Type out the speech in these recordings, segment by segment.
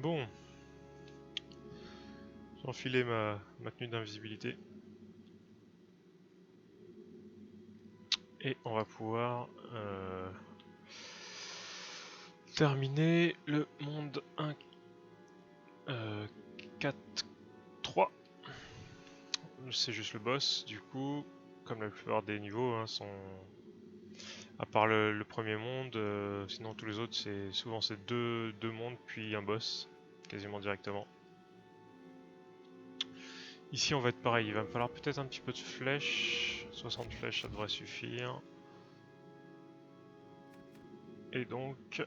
Bon, j'ai enfilé ma tenue d'invisibilité. Et on va pouvoir terminer le monde 1, 4, 3. C'est juste le boss, du coup, comme la plupart des niveaux sont... À part le premier monde, sinon tous les autres, c'est souvent c'est deux mondes puis un boss, quasiment directement. Ici on va être pareil, il va me falloir peut-être un petit peu de flèches, 60 flèches ça devrait suffire. Et donc,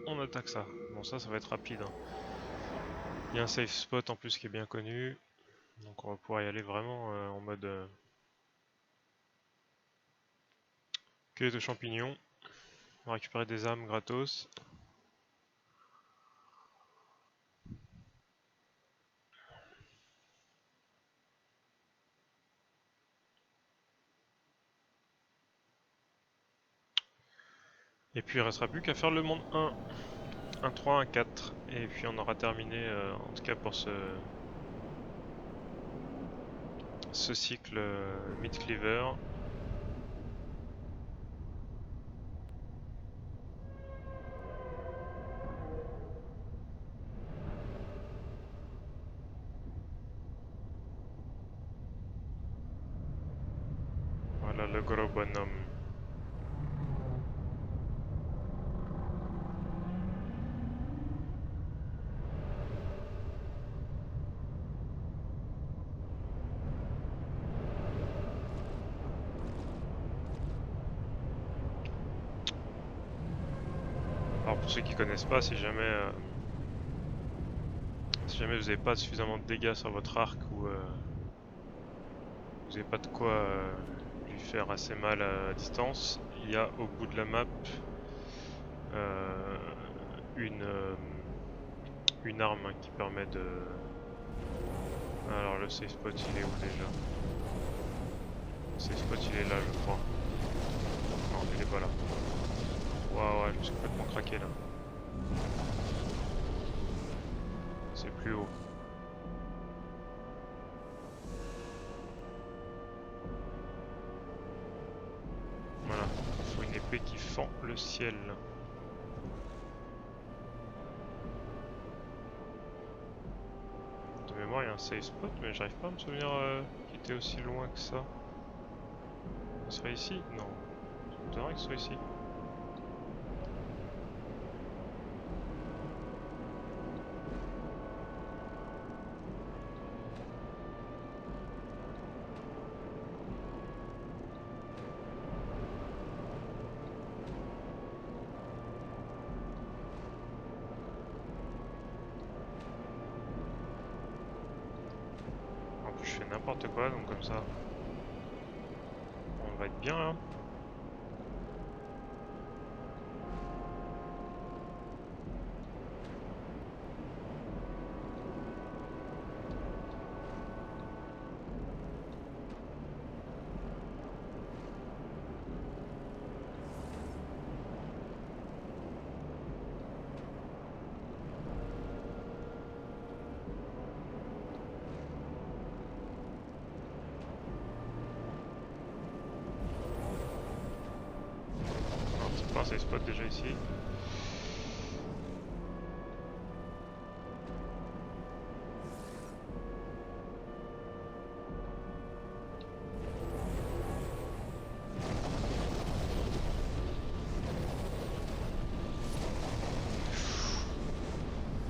on attaque ça. Bon ça va être rapide. Il y a un safe spot en plus qui est bien connu, donc on va pouvoir y aller vraiment en mode cueillette de champignons. On va récupérer des âmes gratos. Et puis il restera plus qu'à faire le monde 1. 1, 3, 1, 4. Et puis on aura terminé, en tout cas pour ce cycle Meat Cleaver. Voilà le gros bonhomme. Alors pour ceux qui connaissent pas, si jamais vous n'avez pas suffisamment de dégâts sur votre arc ou vous n'avez pas de quoi lui faire assez mal à distance, il y a au bout de la map euh, une arme qui permet de... Alors le safe spot il est où déjà? Le safe spot il est là je crois. Non il est pas là. Waouh ouais, je me suis complètement craqué là. C'est plus haut. Voilà, il faut une épée qui fend le ciel. De mémoire, il y a un safe spot, mais j'arrive pas à me souvenir qu'il était aussi loin que ça. Il serait ici? Non. Je me donnerais qu'il soit ici. En plus, je fais n'importe quoi, donc comme ça, on va être bien là. Non, c'est pas un safe spot déjà ici.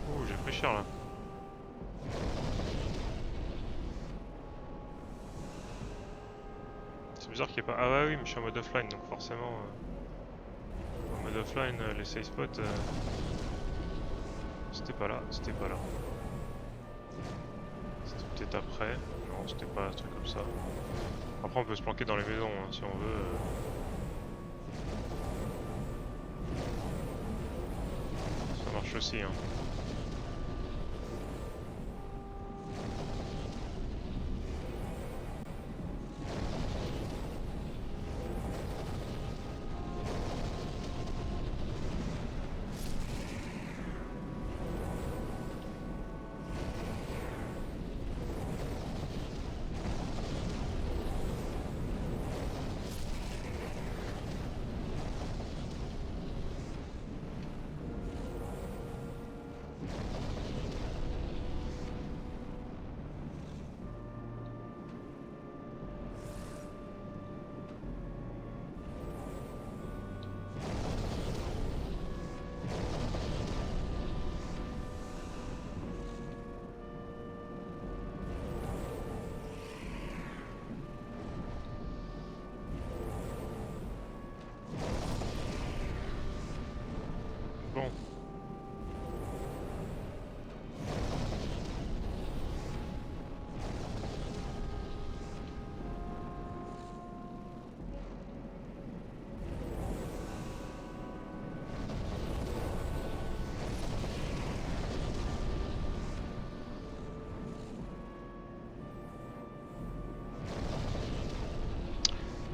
Oh, j'ai pris cher là. C'est bizarre qu'il n'y ait pas... Ah ouais, oui, mais je suis en mode offline, donc forcément... en mode offline, les safe spots... c'était pas là, c'était pas là. C'était peut-être après. Non, c'était pas un truc comme ça. Après, on peut se planquer dans les maisons si on veut. Ça marche aussi.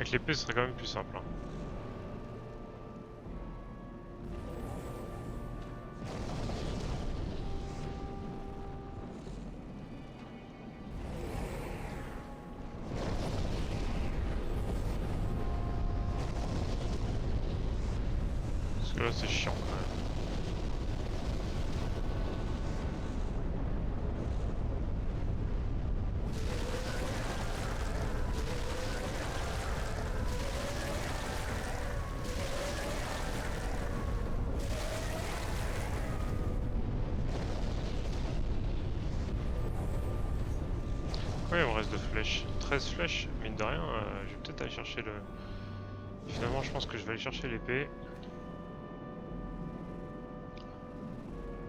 Avec l'épée, ce serait quand même plus simple. Hein. Parce que là, c'est chiant quand même. Combien il me reste de flèches? 13 flèches, mine de rien, je vais peut-être aller chercher le... Finalement, je pense que je vais aller chercher l'épée.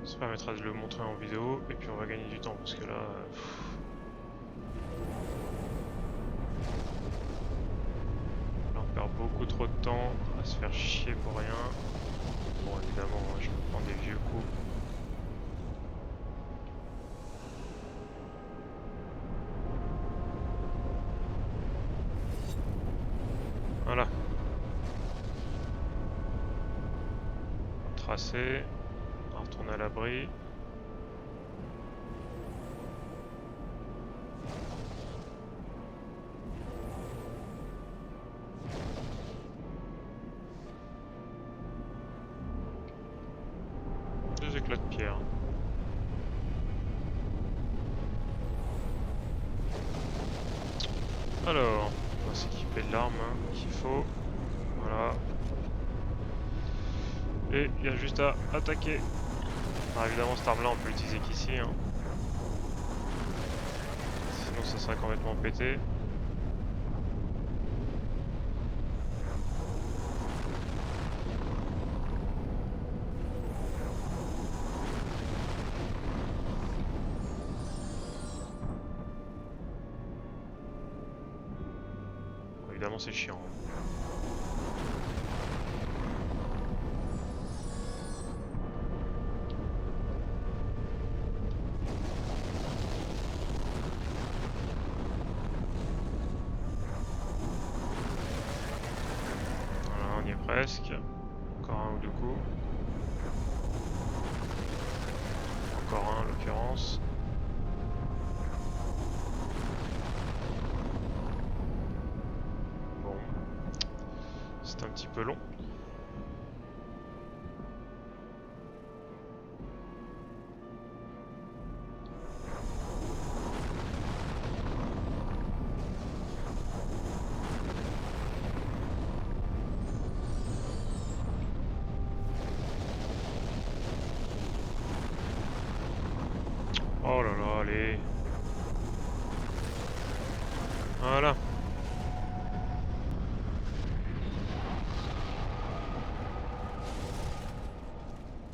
Ça permettra de le montrer en vidéo, et puis on va gagner du temps, parce que là... là on perd beaucoup trop de temps à se faire chier pour rien. Bon, évidemment, je vais prendre des vieux coups. Voilà. On va tracer. On va retourner à l'abri. Deux éclats de pierre. Alors, on va s'équiper de l'arme qu'il faut. Voilà. Et il y a juste à attaquer. Alors évidemment, cette arme là on peut l'utiliser qu'ici. Hein. Sinon ça serait complètement pété. Bon, évidemment c'est chiant. Hein. Voilà, on y est presque. Encore un ou deux coups. Encore un en l'occurrence. Bon. C'est un petit peu long. Oh là là, allez. Voilà.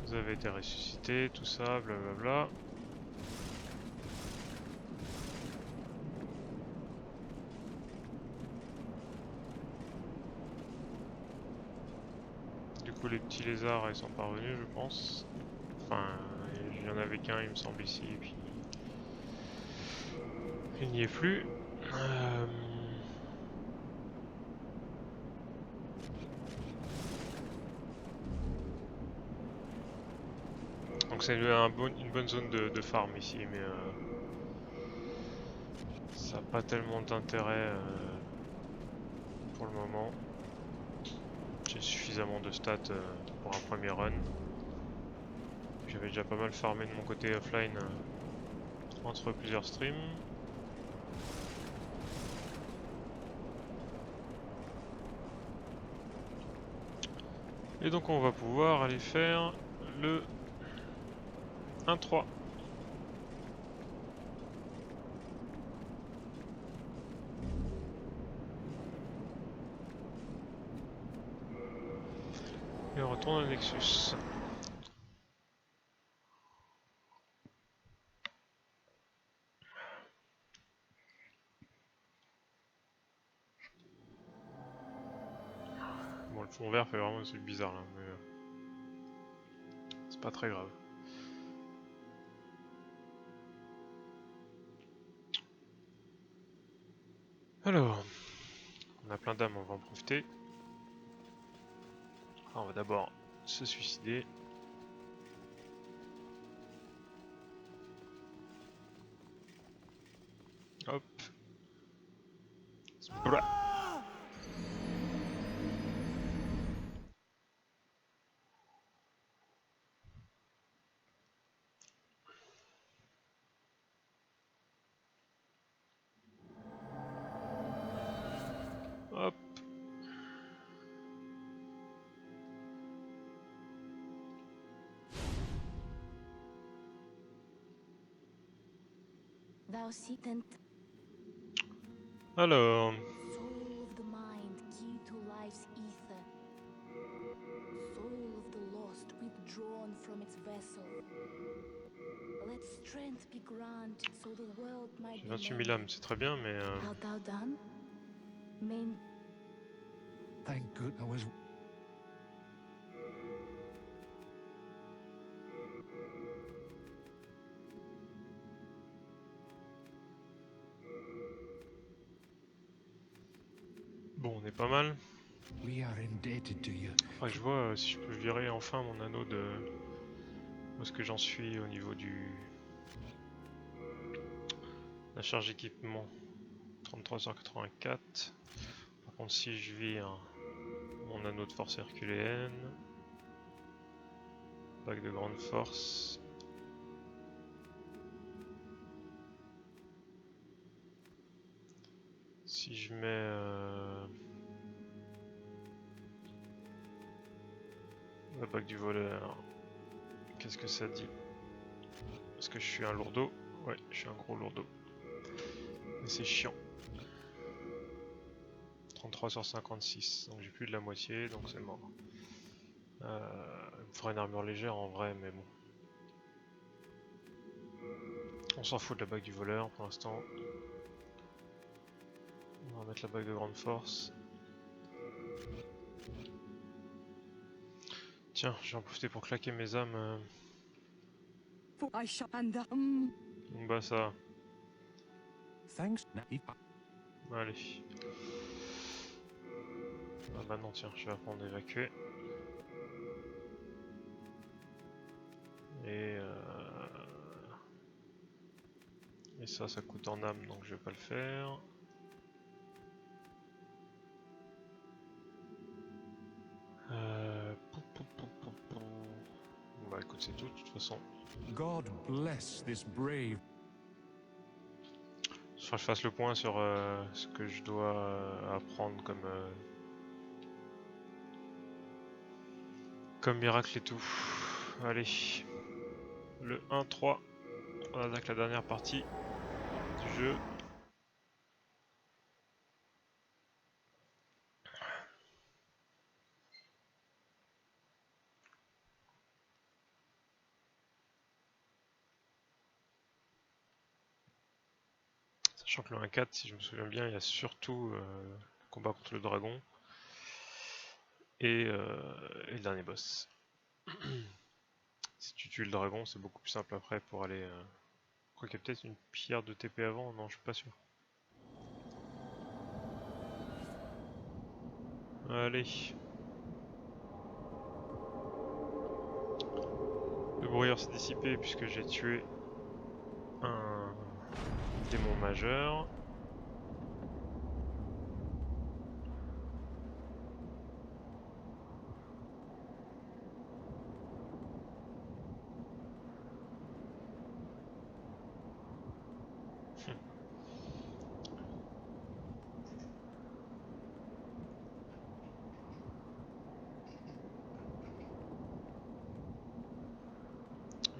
Vous avez été ressuscité, tout ça, blablabla. Du coup les petits lézards ils sont parvenus je pense. Enfin, il y en avait qu'un il me semble ici et puis... il n'y est plus. Donc c'est une bonne zone de farm ici, mais ça n'a pas tellement d'intérêt pour le moment. J'ai suffisamment de stats pour un premier run. J'avais déjà pas mal farmé de mon côté offline entre plusieurs streams. Et donc on va pouvoir aller faire le 1-3. Et on retourne au Nexus. Bon, le fond vert fait vraiment un truc bizarre là, mais c'est pas très grave. Alors, on n'a plein d'âmes, on va en profiter. Alors, on va d'abord se suicider. Hop. Blah. Hop. Thou seekest Alors, soul of the mind, key to life's ether. Soul of the lost, withdrawn from its vessel. Let strength be granted, so the world might j'ai be 28 mended. 000 âmes, c'est très bien, mais Art thou done? Main Thank good I was. bon, on est pas mal. We are indebted to you. Faudrait que je vois si je peux virer enfin mon anneau de... Où est-ce que j'en suis au niveau du... La charge équipement. 3384. Par contre, si je vire mon anneau de force herculéenne... Bague de grande force... Si je mets... La bague du voleur... Qu'est-ce que ça dit? Est-ce que je suis un lourdeau? Ouais, je suis un gros lourdeau. Mais c'est chiant. 33 sur 56, donc j'ai plus de la moitié, donc c'est mort. Il me faudrait une armure légère en vrai, mais bon. On s'en fout de la bague du voleur pour l'instant. On va mettre la bague de grande force. Tiens, je vais en profiter pour claquer mes âmes. Bah ça, Thanks. allez. Ah bah non, tiens, je vais apprendre à évacuer. Et ça coûte en âme, donc je vais pas le faire. Bah écoute, c'est tout, de toute façon. God bless this brave. Je fasse le point sur ce que je dois apprendre comme miracle et tout. Allez, le 1-3, on attaque la dernière partie du jeu. Sachant que le 1-4, si je me souviens bien, il y a surtout le combat contre le dragon et le dernier boss. Si tu tues le dragon, c'est beaucoup plus simple après pour aller... Je crois qu'il y a peut-être une pierre de TP avant, non, je suis pas sûr. Allez. Le brouillard s'est dissipé puisque j'ai tué un démon majeur.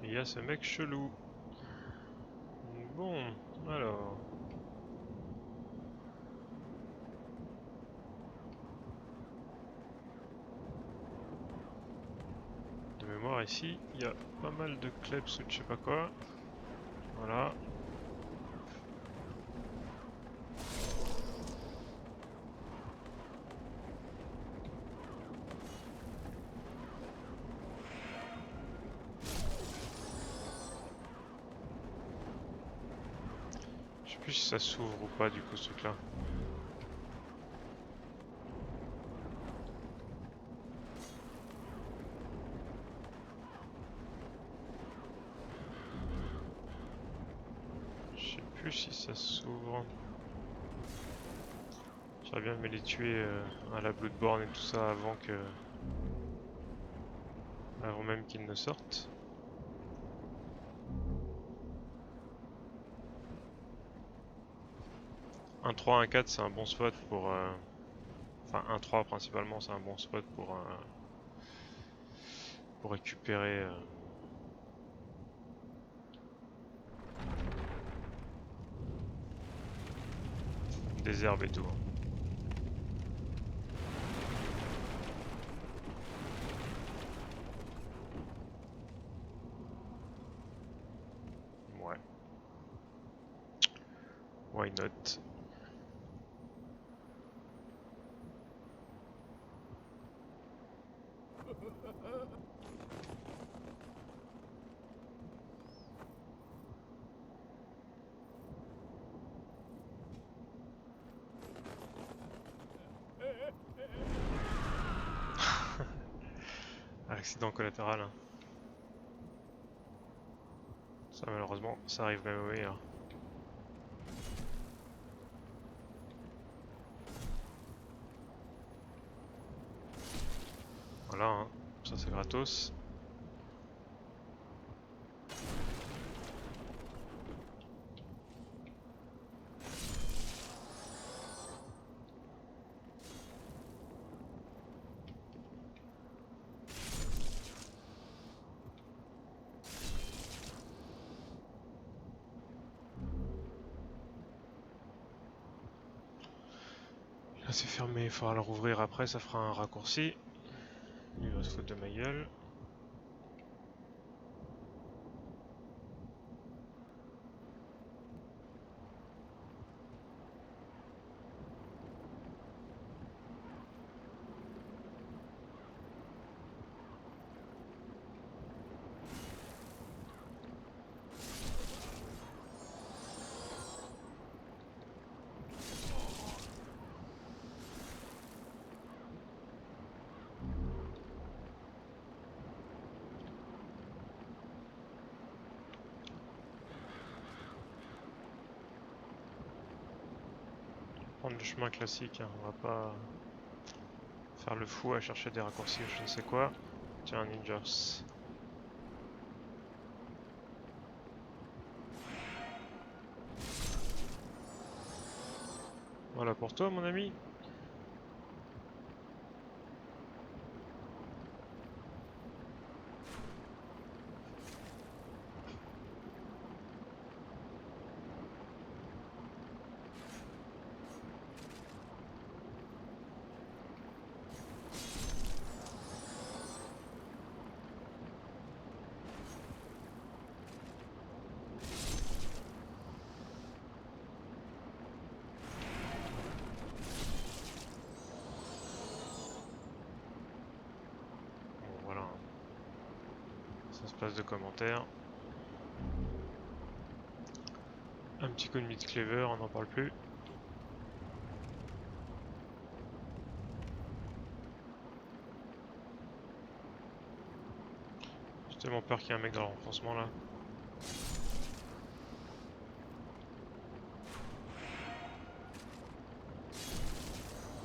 Et il y a ce mec chelou. Bon, alors... De mémoire ici, il y a pas mal de klebs ou de je sais pas quoi. Voilà. Je sais plus si ça s'ouvre ou pas du coup ce truc là. Je sais plus si ça s'ouvre. J'aurais bien aimé les tuer à la Bloodborne et tout ça avant que... avant même qu'ils ne sortent. Un 3, un 4 c'est un bon spot pour... Enfin un 3 principalement c'est un bon spot pour récupérer... des herbes et tout. Ouais. Why not? Accident collatéral. Hein. Ça malheureusement, ça arrive même au meilleur. Voilà, hein. Ça c'est gratos. Là c'est fermé, il faudra le rouvrir après, ça fera un raccourci. Il va se foutre de ma gueule. Prendre le chemin classique, hein. On va pas faire le fou à chercher des raccourcis ou je ne sais quoi. Tiens, ninjas. Voilà pour toi mon ami. Bon voilà. Ça se passe de commentaires. Un petit coup de mid cleaver, on n'en parle plus. J'ai tellement peur qu'il y ait un mec dans le renfoncement là.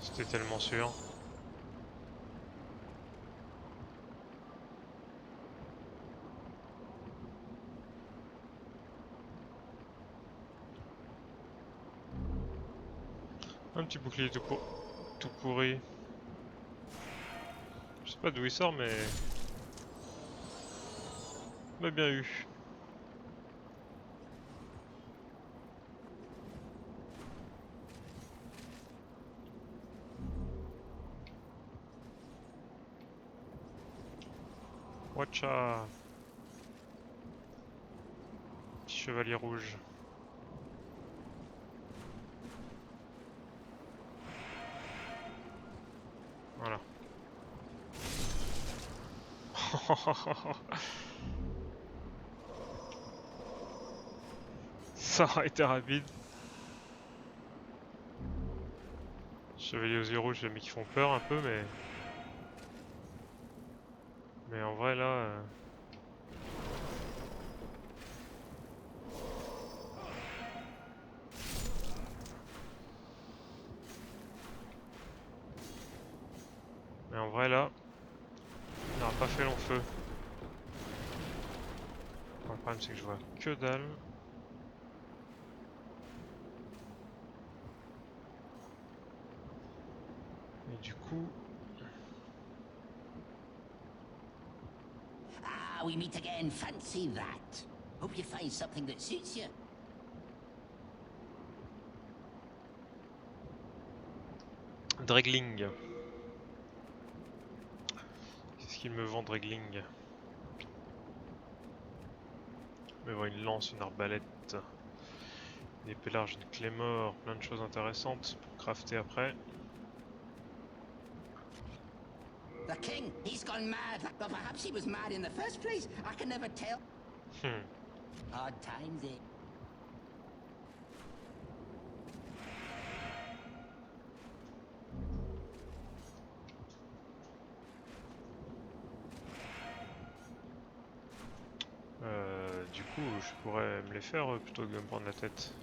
C'était tellement sûr. Un petit bouclier tout pourri. Je sais pas d'où il sort mais... On m'a bien eu. Watcha. Petit chevalier rouge. Voilà. Ça aurait été rapide. Chevalier aux yeux rouges, les mecs qui font peur un peu, mais... Mais en vrai, là... apparaît là. Il n'aura pas fait long feu. Bon, le problème c'est que je vois que dalle. Et du coup... Ah, we meet again. Fancy that. Hope you find something that suits you. Dregling. Qu'est-ce qu'il me vend, Dregling? Mais bon, une lance, une arbalète, une épée large, une clé mort, plein de choses intéressantes pour crafter après. The king, he's gone mad. But perhaps he was mad in the first place. I can never tell. Hard times, eh? Du coup, je pourrais me les faire plutôt que de me prendre la tête.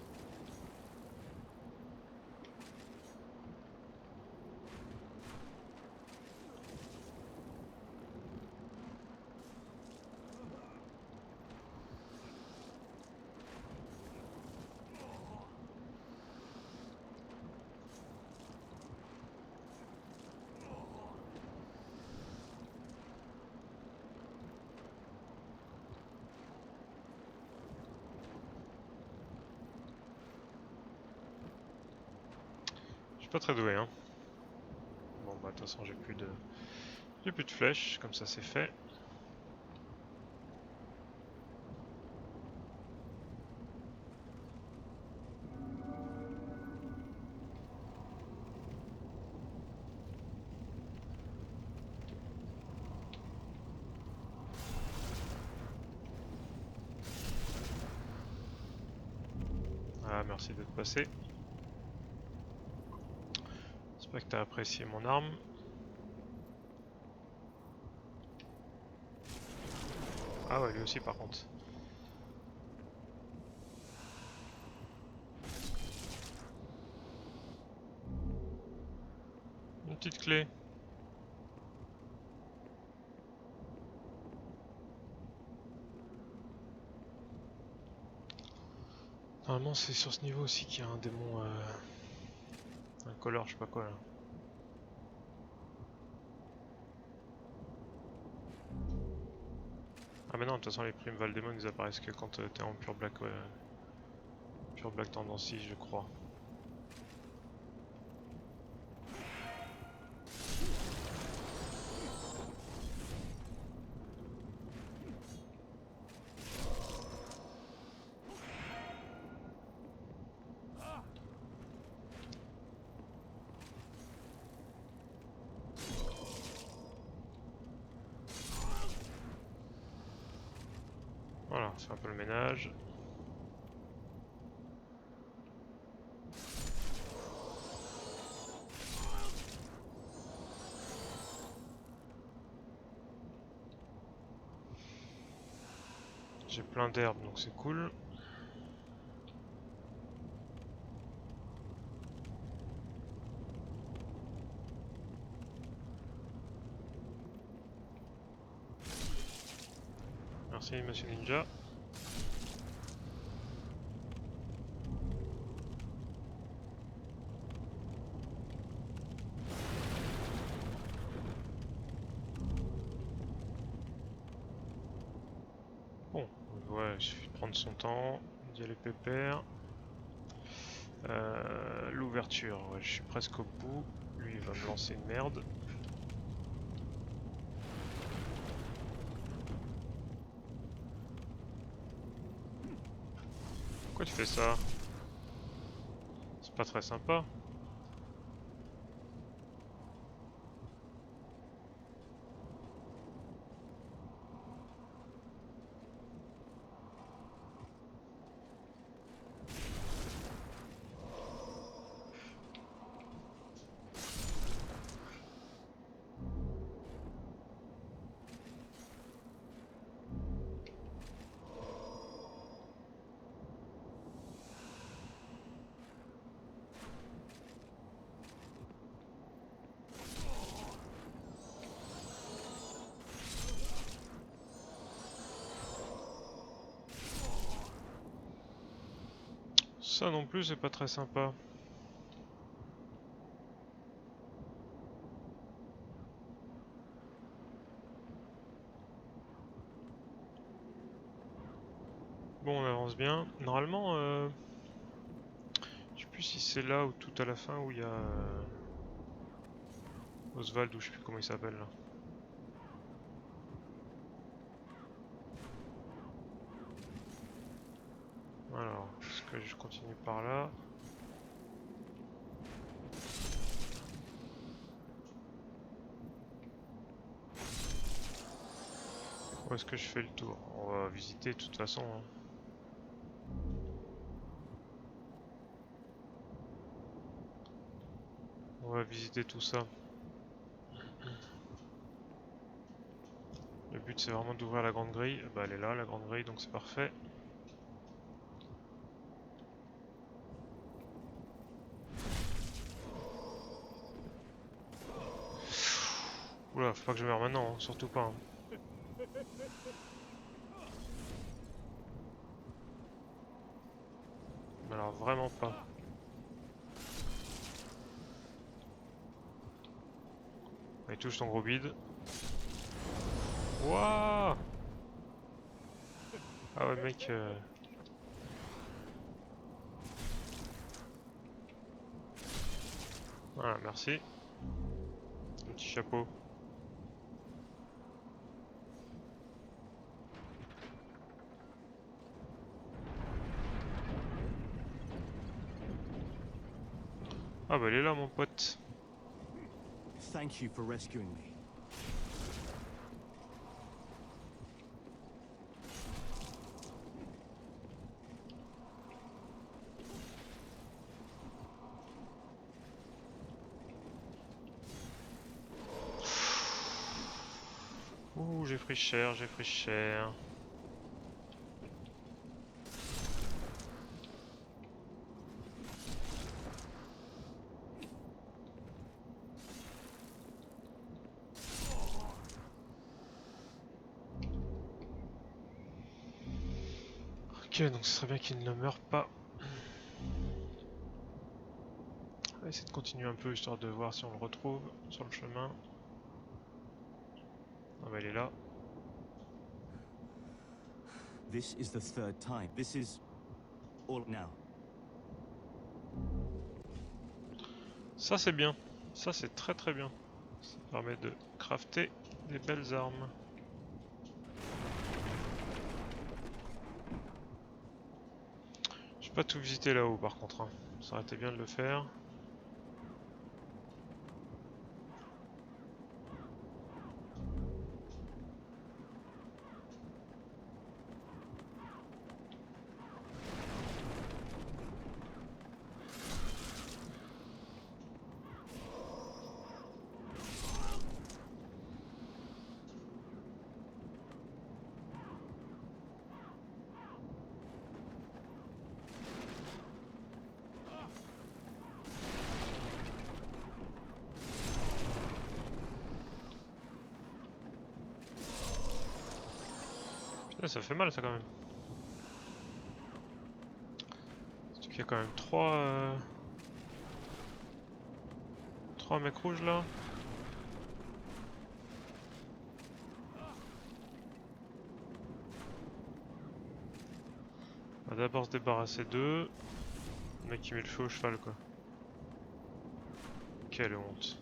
Je suis pas très doué, hein. Bon bah de toute façon j'ai plus de flèches, comme ça c'est fait. Ah, merci d'être passé. J'espère que tu as apprécié mon arme. Ah ouais, lui aussi par contre. Une petite clé. Normalement c'est sur ce niveau aussi qu'il y a un démon, un color, je sais pas quoi là. Ah mais non, de toute façon les primes Valdemon ils apparaissent que quand t'es en pure black, pure black tendency je crois. Voilà, c'est un peu le ménage. J'ai plein d'herbes donc c'est cool. Merci Monsieur Ninja. Bon, ouais, il suffit de prendre son temps, d'y aller pépère. L'ouverture, ouais, je suis presque au bout. Lui il va me lancer une merde. Pourquoi tu fais ça? C'est pas très sympa. Ça non plus, c'est pas très sympa. Bon, on avance bien. Normalement, je sais plus si c'est là ou tout à la fin où il y a Oswald ou je sais plus comment il s'appelle là. Alors, est-ce que je continue par là? Où est-ce que je fais le tour? On va visiter de toute façon, hein. On va visiter tout ça. Le but c'est vraiment d'ouvrir la grande grille. Bah elle est là la grande grille donc c'est parfait. Oula, faut pas que je meure maintenant, hein, surtout pas. Hein. Mais alors vraiment pas. Allez, touche ton gros bide. Wouah! Ah ouais mec. Voilà, merci. Un petit chapeau. Ah bah il est là mon pote. Thank you for rescuing me. Ouh, j'ai pris cher, j'ai pris cher. Ok, donc ce serait bien qu'il ne meure pas. On va essayer de continuer un peu histoire de voir si on le retrouve sur le chemin. Ah bah il est là. This is the third time. This is all now. Ça c'est bien. Ça c'est très très bien. Ça permet de crafter des belles armes. J'ai pas tout visité là-haut par contre, hein. Ça aurait été bien de le faire. Putain, ça fait mal ça quand même. Surtout qu'il y a quand même trois mecs rouges là. On va d'abord se débarrasser d'eux. Le mec qui met le feu au cheval quoi. Quelle honte.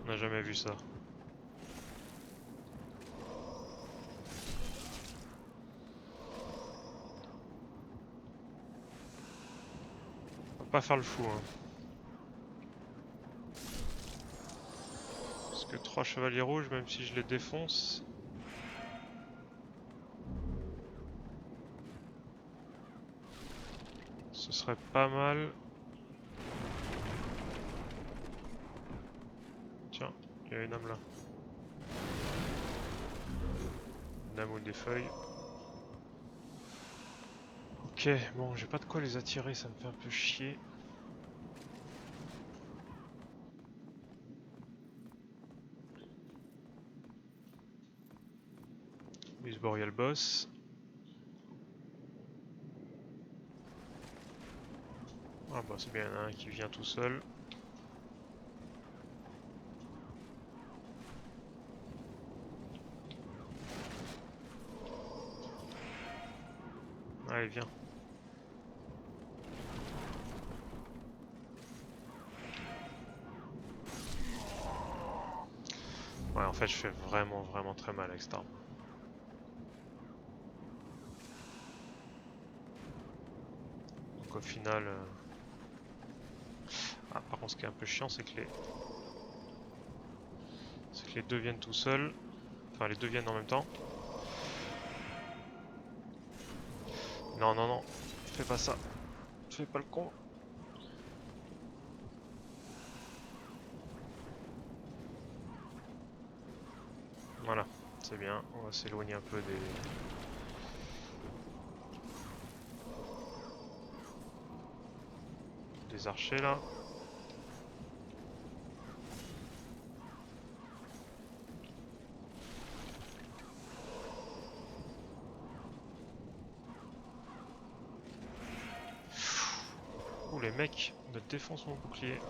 On n'a jamais vu ça. On va pas faire le fou hein. Parce que 3 chevaliers rouges, même si je les défonce. Ce serait pas mal. Tiens, il y a une âme là. Une âme ou des feuilles. Ok, bon, j'ai pas de quoi les attirer, ça me fait un peu chier. Use Boreal Boss. Ah bah c'est bien, il y en a un qui vient tout seul. Allez, viens. Ouais, en fait, je fais vraiment très mal avec cette arme. Donc au final... Ah, par contre, ce qui est un peu chiant, c'est que les deux viennent tout seuls. Enfin, les deux viennent en même temps. Non, non, non. Fais pas ça. Fais pas le con. Voilà, c'est bien. On va s'éloigner un peu des archers là. Ouh, les mecs me défoncent mon bouclier.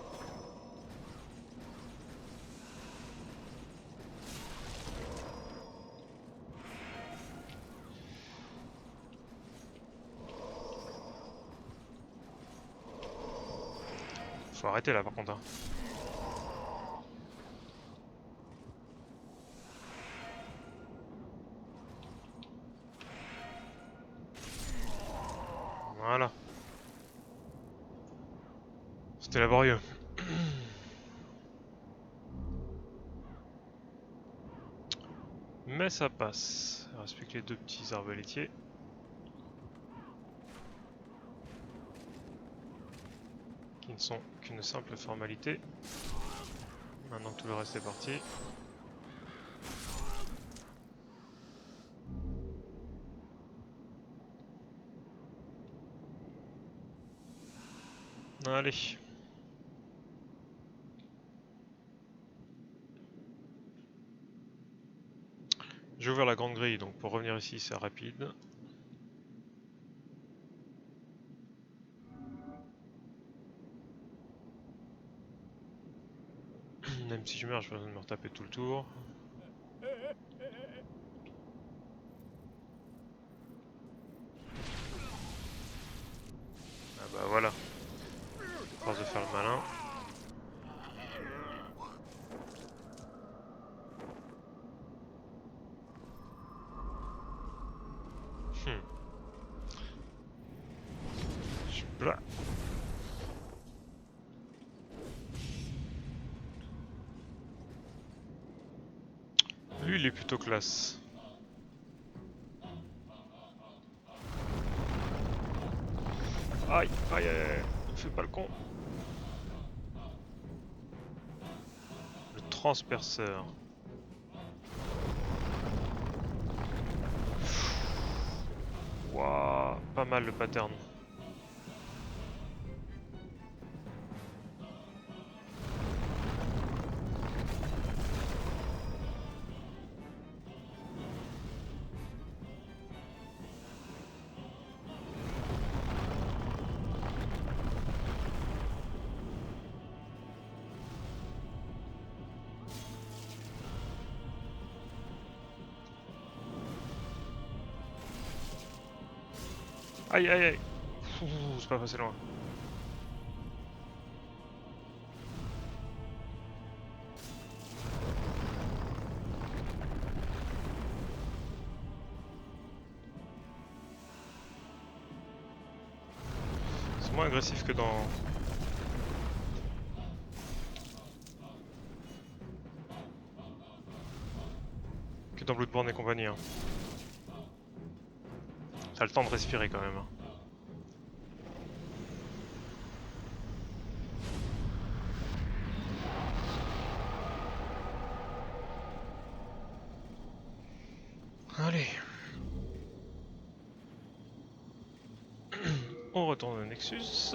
Faut arrêter là par contre. Hein. Voilà. C'était laborieux. Mais ça passe. Il reste plus que les deux petits arbalétiers. Qui ne sont qu'une simple formalité. Maintenant que tout le reste est parti. Allez. J'ai ouvert la grande grille, donc pour revenir ici c'est rapide. Même si je meurs, je vais me retaper tout le tour. Ah bah voilà. Force de faire le malin. Blah. Lui il est plutôt classe. Aïe, aïe, aïe, aïe. Fais pas le con. Le transperceur. Waouh, pas mal le pattern. Aïe aïe aïe. C'est pas passé loin. C'est moins agressif que dans... Bloodborne et compagnie. Hein. T'as le temps de respirer quand même. Hein. Allez. On retourne au Nexus.